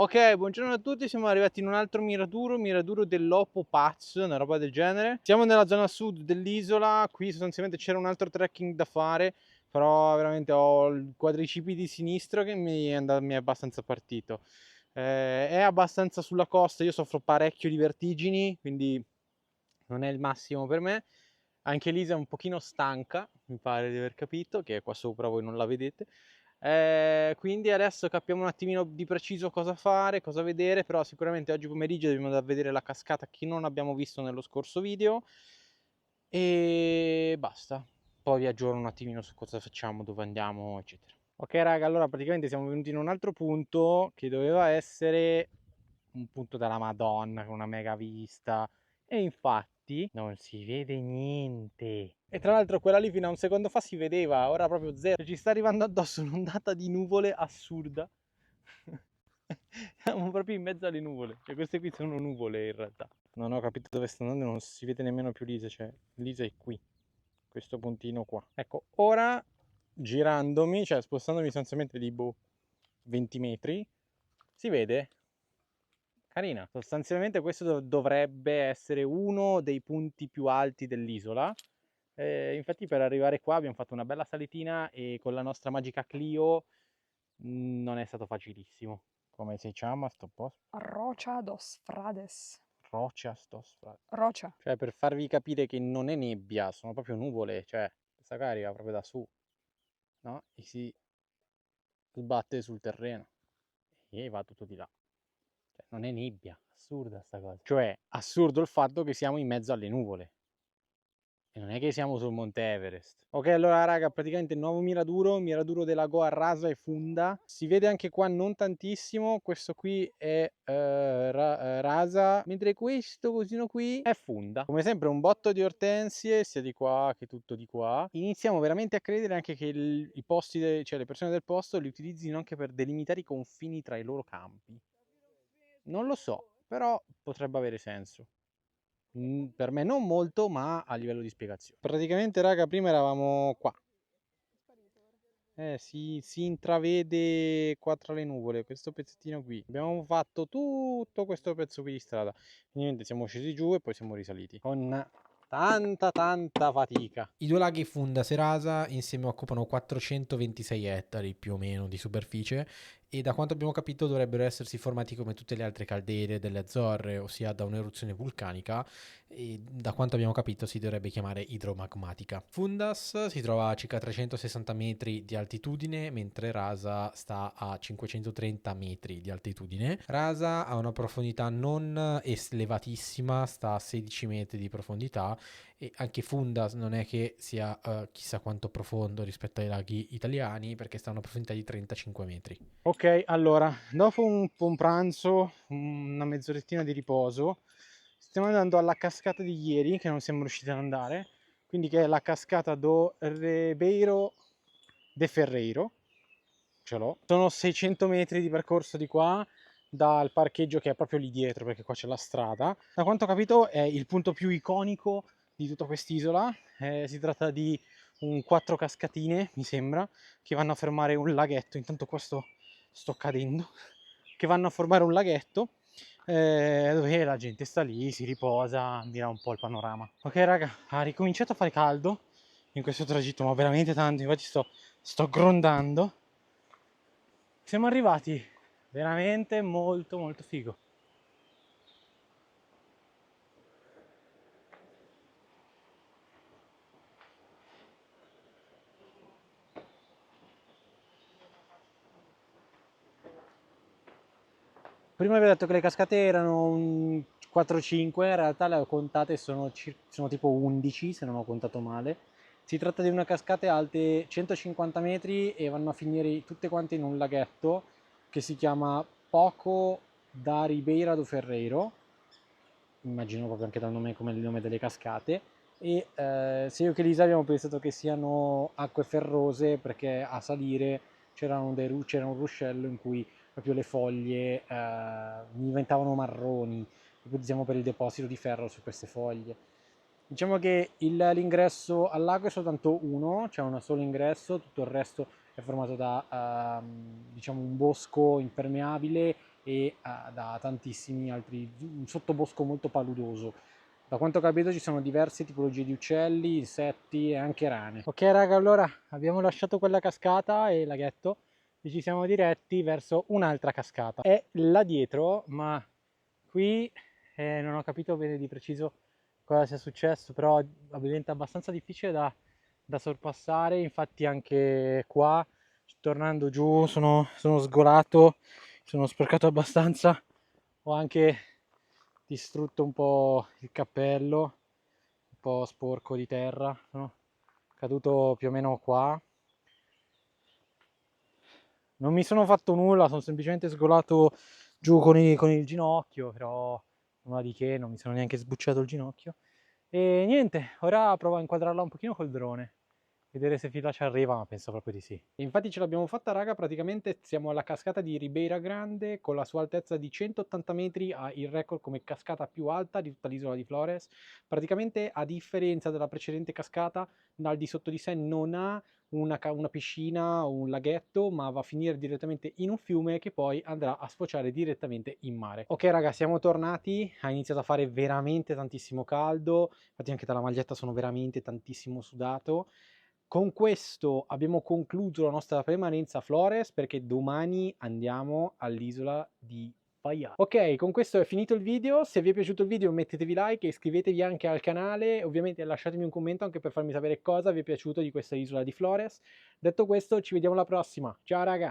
Ok, buongiorno a tutti, siamo arrivati in un altro Miraduro dell'Oppo Patch, una roba del genere. Siamo nella zona sud dell'isola, qui sostanzialmente c'era un altro trekking da fare, però veramente ho il quadricipite sinistro che mi è abbastanza partito. È abbastanza sulla costa, io soffro parecchio di vertigini, quindi non è il massimo per me. Anche Lisa è un pochino stanca, mi pare di aver capito, che qua sopra voi non la vedete. Quindi adesso capiamo un attimino di preciso cosa fare, cosa vedere, però sicuramente oggi pomeriggio dobbiamo andare a vedere la cascata che non abbiamo visto nello scorso video e basta. Poi vi aggiorno un attimino su cosa facciamo, dove andiamo, eccetera. Ok raga, allora praticamente siamo venuti in un altro punto che doveva essere un punto della Madonna con una mega vista e infatti non si vede niente. E tra l'altro quella lì fino a un secondo fa si vedeva, ora proprio zero. Cioè, ci sta arrivando addosso un'ondata di nuvole assurda. Siamo proprio in mezzo alle nuvole. Cioè queste qui sono nuvole in realtà. Non ho capito dove sta andando, non si vede nemmeno più Lisa. Cioè Lisa è qui, questo puntino qua. Ecco, ora girandomi, cioè spostandomi sostanzialmente di 20 metri, si vede? Carina. Sostanzialmente questo dovrebbe essere uno dei punti più alti dell'isola. Infatti per arrivare qua abbiamo fatto una bella salitina e con la nostra magica Clio non è stato facilissimo. Come si chiama sto posto? Rocha dos Frades. Roccia sto Rocha. Cioè per farvi capire che non è nebbia, sono proprio nuvole. Cioè questa qua arriva proprio da su, no? E si sbatte sul terreno e va tutto di là. Cioè, non è nebbia, assurda sta cosa. Cioè, assurdo il fatto che siamo in mezzo alle nuvole. E non è che siamo sul Monte Everest. Ok, allora raga, praticamente il nuovo Miraduro della Goa rasa e funda. Si vede anche qua non tantissimo, questo qui è rasa, mentre questo cosino qui è funda. Come sempre un botto di ortensie, sia di qua che tutto di qua. Iniziamo veramente a credere anche che i posti, cioè le persone del posto li utilizzino anche per delimitare i confini tra i loro campi. Non lo so, però potrebbe avere senso. Per me non molto, ma a livello di spiegazione. Praticamente, raga, prima eravamo qua. Si intravede qua tra le nuvole, questo pezzettino qui. Abbiamo fatto tutto questo pezzo qui di strada. Niente, siamo scesi giù e poi siamo risaliti. Con tanta fatica. I due laghi Fundas e Rasa insieme occupano 426 ettari più o meno di superficie e da quanto abbiamo capito dovrebbero essersi formati come tutte le altre caldere delle Azzorre, ossia da un'eruzione vulcanica, e da quanto abbiamo capito si dovrebbe chiamare idromagmatica. Fundas si trova a circa 360 metri di altitudine, mentre Rasa sta a 530 metri di altitudine. Rasa ha una profondità non elevatissima, sta a 16 metri di profondità, e anche Fundas non è che sia chissà quanto profondo rispetto ai laghi italiani, perché sta a una profondità di 35 metri. Ok, allora, dopo un pranzo, una mezzorettina di riposo, stiamo andando alla cascata di ieri, che non siamo riusciti ad andare, quindi che è la cascata do Ribeiro de Ferreiro, ce l'ho. Sono 600 metri di percorso di qua, dal parcheggio che è proprio lì dietro, perché qua c'è la strada. Da quanto ho capito è il punto più iconico di tutta quest'isola, si tratta di un 4 cascatine, mi sembra, che vanno a fermare un laghetto, intanto qua sto cadendo, che vanno a formare un laghetto dove la gente sta lì, si riposa, mira un po' il panorama. Ok raga, ha ricominciato a fare caldo in questo tragitto, ma veramente tanto, infatti sto grondando. Siamo arrivati, veramente molto figo. Prima vi ho detto che le cascate erano un 4-5, in realtà le ho contate, sono tipo 11 se non ho contato male. Si tratta di una cascate alte 150 metri e vanno a finire tutte quante in un laghetto che si chiama Poco da Ribeira do Ferreiro, immagino proprio anche dal nome come il nome delle cascate, e sia io che Lisa abbiamo pensato che siano acque ferrose perché a salire c'era un ruscello in cui proprio le foglie diventavano marroni, ipotizziamo per il deposito di ferro su queste foglie. Diciamo che l'ingresso al lago è soltanto uno, c'è un solo ingresso, tutto il resto è formato da diciamo un bosco impermeabile e da tantissimi altri, un sottobosco molto paludoso. Da quanto ho capito ci sono diverse tipologie di uccelli, insetti e anche rane. Ok raga, allora abbiamo lasciato quella cascata e laghetto e ci siamo diretti verso un'altra cascata. È là dietro, ma qui non ho capito bene di preciso cosa sia successo, però diventa abbastanza difficile da sorpassare. Infatti anche qua, tornando giù, sono sgolato, sono sporcato abbastanza, ho anche distrutto un po' il cappello, un po' sporco di terra, sono caduto più o meno qua. Non mi sono fatto nulla, sono semplicemente sgolato giù con il ginocchio, però nulla di che, non mi sono neanche sbucciato il ginocchio. E niente, ora provo a inquadrarla un pochino col drone, vedere se fin là ci arriva, ma penso proprio di sì. E infatti ce l'abbiamo fatta raga, praticamente siamo alla cascata di Ribeira Grande con la sua altezza di 180 metri, ha il record come cascata più alta di tutta l'isola di Flores. Praticamente a differenza della precedente cascata, al di sotto di sé non ha una piscina o un laghetto, ma va a finire direttamente in un fiume che poi andrà a sfociare direttamente in mare. Ok raga, siamo tornati, ha iniziato a fare veramente tantissimo caldo, infatti anche dalla maglietta sono veramente tantissimo sudato. Con questo abbiamo concluso la nostra permanenza a Flores perché domani andiamo all'isola di Fayad. Ok, con questo è finito il video. Se vi è piaciuto il video mettetevi like e iscrivetevi anche al canale. Ovviamente lasciatemi un commento anche per farmi sapere cosa vi è piaciuto di questa isola di Flores. Detto questo, ci vediamo alla prossima. Ciao raga!